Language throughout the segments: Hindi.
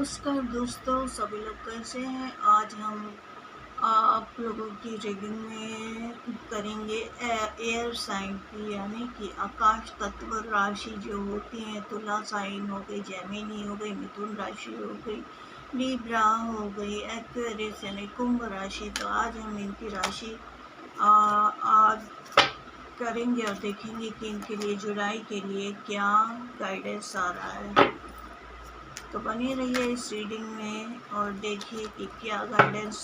नमस्कार दोस्तों, सभी लोग कैसे हैं। आज हम आप लोगों की रीडिंग में करेंगे एयर साइन की, यानी कि आकाश तत्व राशि जो होती हैं। तुला साइन हो गई, जेमिनी हो गई, मिथुन राशि हो गई, लिब्रा हो गई, एक्वेरियस यानी कुंभ राशि। तो आज हम इनकी राशि आज करेंगे और देखेंगे कि इनके लिए जुलाई के लिए क्या गाइडेंस आ रहा है। तो बने रहिए इस रीडिंग में और देखिए कि क्या गाइडेंस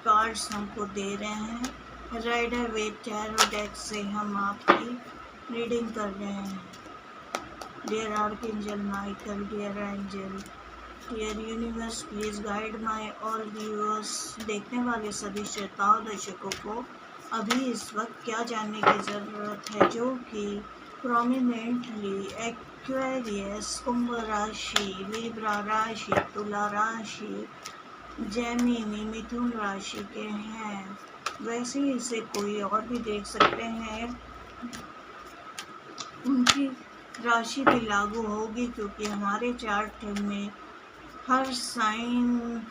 कार्ड्स हमको दे रहे हैं। राइडर वेट टैरो डेक से हम आपकी रीडिंग कर रहे हैं। Dear archangel Michael, dear angel, dear universe, please guide my all viewers. देखने वाले सभी श्रोताओं दर्शकों को अभी इस वक्त क्या जानने की ज़रूरत है, जो कि प्रोमिनेंटली एक्वेरियस, कुंभ राशि, लिब्रा राशि, तुला राशि, जेमिनी, मिथुन राशि के हैं। वैसे ही इसे कोई और भी देख सकते हैं, उनकी राशि भी लागू होगी, क्योंकि हमारे चार्ट में हर साइन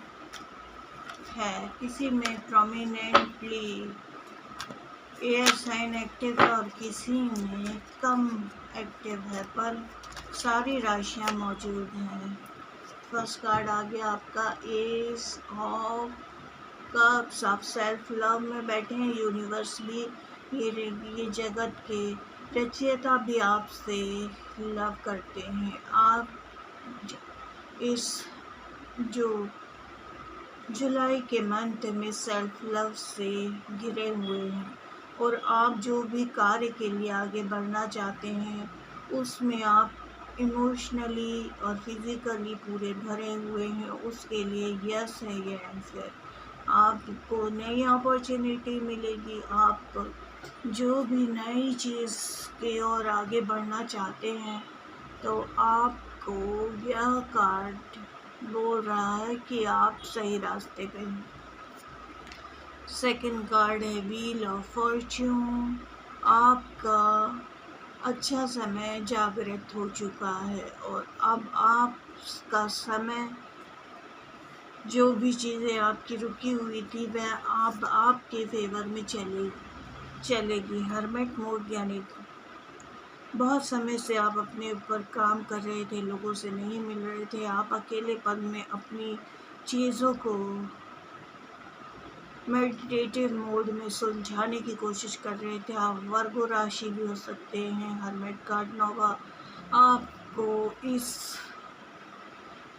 है। किसी में प्रोमिनेंटली एयर साइन एक्टिव है और किसी में कम एक्टिव है, पर सारी राशियां मौजूद हैं। फर्स्ट कार्ड आ गया आपका एस ऑफ कप्स। आप सेल्फ लव में बैठे हैं। यूनिवर्स भी, ये जगत के रचयिता भी आपसे लव करते हैं। आप इस जो जुलाई के मंथ में सेल्फ लव से घिरे हुए हैं और आप जो भी कार्य के लिए आगे बढ़ना चाहते हैं उसमें आप इमोशनली और फिजिकली पूरे भरे हुए हैं। उसके लिए यस है ये आंसर। आपको नई अपॉर्चुनिटी मिलेगी। आप जो भी नई चीज़ की ओर आगे बढ़ना चाहते हैं तो आपको यह कार्ड बोल रहा है कि आप सही रास्ते पे हैं। सेकंड कार्ड है व्हील ऑफ फॉर्च्यून। आपका अच्छा समय जागृत हो चुका है और अब आपका समय, जो भी चीज़ें आपकी रुकी हुई थी वह अब आपके फेवर में चलेगी। हर्मिट मोड, यानी बहुत समय से आप अपने ऊपर काम कर रहे थे, लोगों से नहीं मिल रहे थे, आप अकेलेपन में अपनी चीज़ों को मेडिटेटिव मोड में सुलझाने की कोशिश कर रहे थे। आप वर्गो राशि भी हो सकते हैं। हर्मिट कार्ड नोवा आपको इस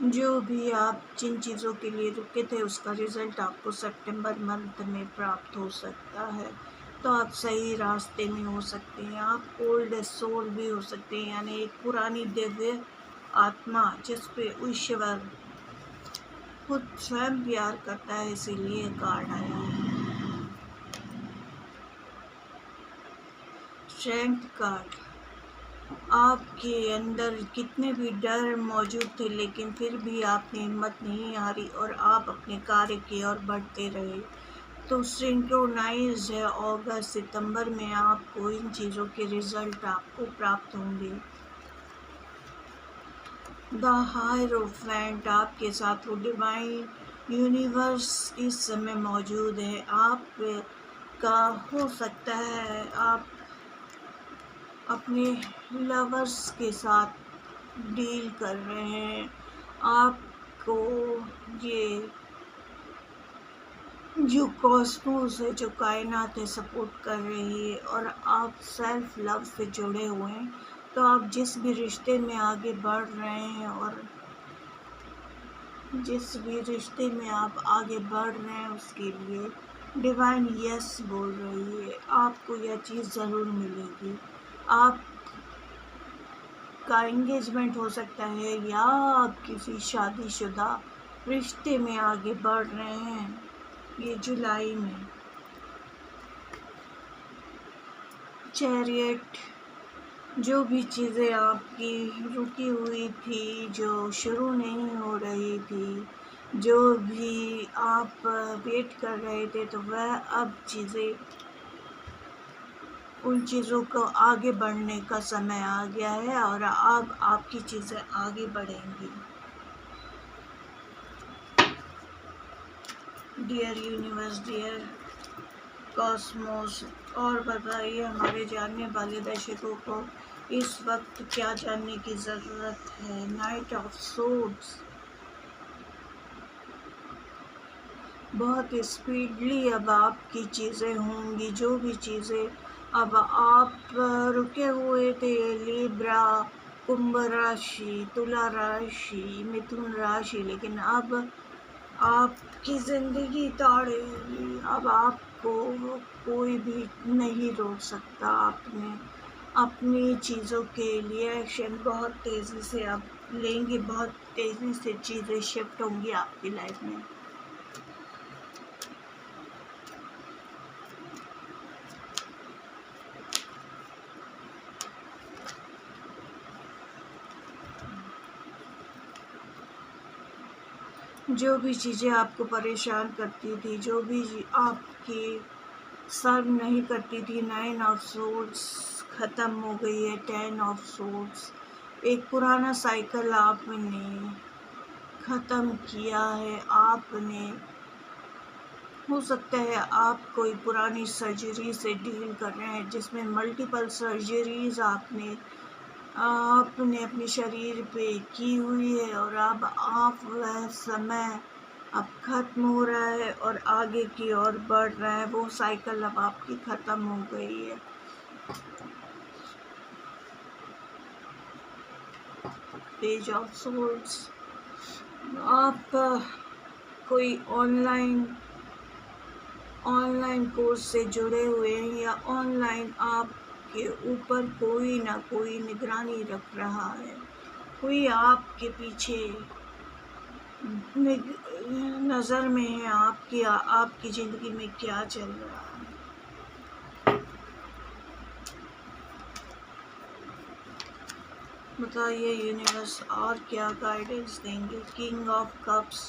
जो भी आप जिन चीज़ों के लिए रुके थे उसका रिज़ल्ट आपको सितंबर मंथ में प्राप्त हो सकता है। तो आप सही रास्ते में हो सकते हैं। आप ओल्ड सोल भी हो सकते हैं, यानी एक पुरानी दिव्य आत्मा जिस पे ईश्वर खुद स्वयं प्यार करता है, इसीलिए कार्ड आया है। स्ट्रेंथ कार्ड, आपके अंदर कितने भी डर मौजूद थे लेकिन फिर भी आपने हिम्मत नहीं हारी और आप अपने कार्य की ओर बढ़ते रहे। तो सिंक्रोनाइज है, अगस्त सितंबर में आपको इन चीज़ों के रिजल्ट आपको प्राप्त होंगे। द हायरोफेंट आपके साथ वो डिवाइन यूनिवर्स इस समय मौजूद है। आपका हो सकता है आप अपने लवर्स के साथ डील कर रहे हैं। आपको ये जो कॉस्मोस है, जो कायनात है, सपोर्ट कर रही है और आप सेल्फ लव से जुड़े हुए हैं। तो आप जिस भी रिश्ते में आगे बढ़ रहे हैं और जिस भी रिश्ते में आप आगे बढ़ रहे हैं उसके लिए डिवाइन यस बोल रही है। आपको यह चीज़ ज़रूर मिलेगी। आप का एंगेजमेंट हो सकता है या आप किसी शादीशुदा रिश्ते में आगे बढ़ रहे हैं ये जुलाई में। चैरियट, जो भी चीज़ें आपकी रुकी हुई थी, जो शुरू नहीं हो रही थी, जो भी आप वेट कर रहे थे, तो वह अब चीज़ें उन चीज़ों को आगे बढ़ने का समय आ गया है और अब आपकी चीज़ें आगे बढ़ेंगी। डियर यूनिवर्स, डियर कॉस्मोस, और बताइए हमारे जानने वाले दर्शकों को इस वक्त क्या जानने की ज़रूरत है। नाइट ऑफ सोर्ड्स, बहुत स्पीडली अब आपकी चीज़ें होंगी। जो भी चीज़ें अब आप रुके हुए थे, लिब्रा, कुंभ राशि, तुला राशि, मिथुन राशि, लेकिन अब आपकी ज़िंदगी दौड़ेगी। अब आपको कोई भी नहीं रोक सकता। आपने अपनी चीज़ों के लिए एक्शन बहुत तेज़ी से आप लेंगे, बहुत तेज़ी से चीज़ें शिफ्ट होंगी आपकी लाइफ में। जो भी चीज़ें आपको परेशान करती थी, जो भी आपकी सर्व नहीं करती थी, 9 ऑफ सोर्ड्स ख़त्म हो गई है। 10 ऑफ सोर्ड्स, एक पुराना साइकिल आपने ख़त्म किया है। आपने, हो सकता है आप कोई पुरानी सर्जरी से डील कर रहे हैं, जिसमें मल्टीपल सर्जरीज आपने अपने शरीर पे की हुई है, और अब आप वह समय अब ख़त्म हो रहा है और आगे की ओर बढ़ रहा है। वो साइकिल अब आपकी ख़त्म हो गई है। पेज ऑफ सोर्ड्स, आप कोई ऑनलाइन कोर्स से जुड़े हुए हैं, या ऑनलाइन आपके ऊपर कोई ना कोई निगरानी रख रहा है। कोई आपके पीछे नज़र में है आपकी ज़िंदगी में क्या चल रहा है। बताइए यूनिवर्स और क्या गाइडेंस देंगे। किंग ऑफ कप्स,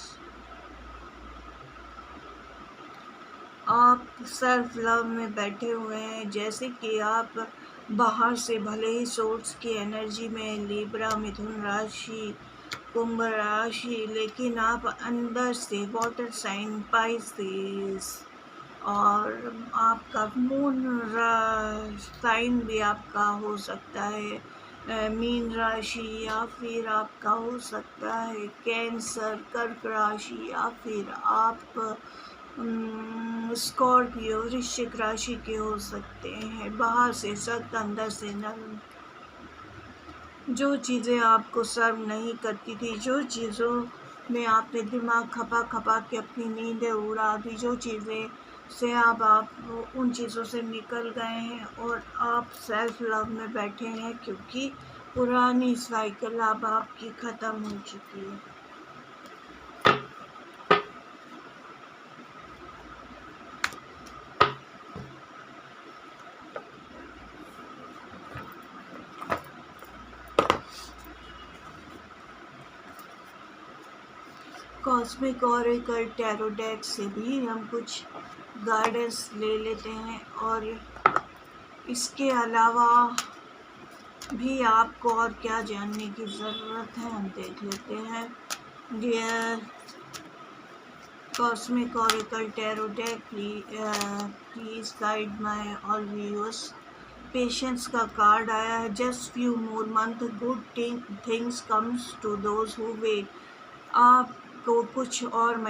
आप सेल्फ लव में बैठे हुए हैं। जैसे कि आप बाहर से भले ही सोर्स की एनर्जी में लिब्रा, मिथुन राशि, कुंभ राशि, लेकिन आप अंदर से वाटर साइन पाइसेस, और आपका मून साइन भी आपका हो सकता है मीन राशि, या फिर आपका हो सकता है कैंसर, कर्क राशि, या फिर आप स्कॉर्पियो, वृश्चिक राशि के हो सकते हैं। बाहर से सख्त, अंदर से नरम। जो चीज़ें आपको सर्व नहीं करती थी, जो चीज़ों में आपने दिमाग खपा खपा के अपनी नींदें उड़ा दी, जो चीज़ें से अब आप उन चीज़ों से निकल गए हैं और आप सेल्फ लव में बैठे हैं, क्योंकि पुरानी साइकिल अब आपकी ख़त्म हो चुकी है। कॉस्मिक ऑरेकल टैरो डेक से भी हम कुछ गाइडेंस ले लेते हैं, और इसके अलावा भी आपको और क्या जानने की ज़रूरत है हम देख लेते हैं। Dear cosmic oracle tarot deck, please guide my all viewers. Patience का कार्ड आया है। Just few more month, good things comes to those who wait. आपको कुछ और